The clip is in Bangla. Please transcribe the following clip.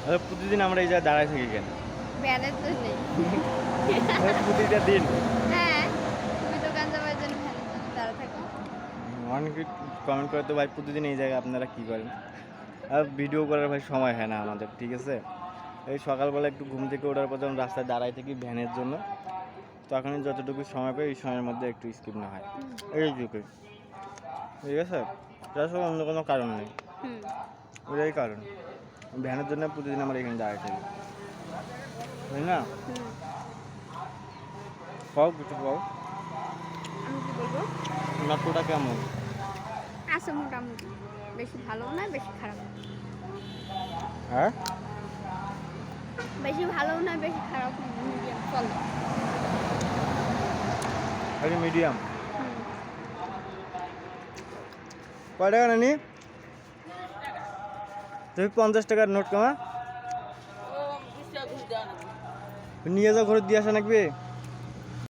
প্রতিদিন আমরা এই জায়গায় দাঁড়ায় থাকি কেন? ভ্যানের জন্য। প্রতিটা দিন হ্যাঁ, তুমি দোকান যাওয়ার জন্য ভ্যানের জন্য দাঁড়া থাকো। অনেকে কমেন্ট করে তো ভাই প্রতিদিন এই জায়গায় আপনারা কী করেন? আর ভিডিও করার ভাই সময় হয় না আমাদের, ঠিক আছে? এই সকালবেলা একটু ঘুম থেকে ওঠার পর যখন রাস্তায় দাঁড়াই থাকি ভ্যানের জন্য, তখনই যতটুকু সময় পাই এই সময়ের মধ্যে একটু স্কিপ না হয় এইটুকুই, ঠিক আছে? তার আসলে অন্য কোনো কারণ নেই, হুম। ওইটাই কারণ। ভ্যানের জন্য প্রতিদিন আমরা এখানে দাঁড়াই থাকি, তাই না? হুম। পাও কিছু পাও আমি কি বলবো? নাট্যটা কেমন? আছে মোটামুটি, বেশি ভালো না বেশি খারাপ না। হ্যাঁ, বেশি ভালো না বেশি খারাপ না, মিডিয়াম চলে। খালি মিডিয়াম। হুম। কয় টাকা নানি? তুমি 50 টাকার নোট কমা নিয়ে যাও, ঘরে দিয়ে আসা নাকবে।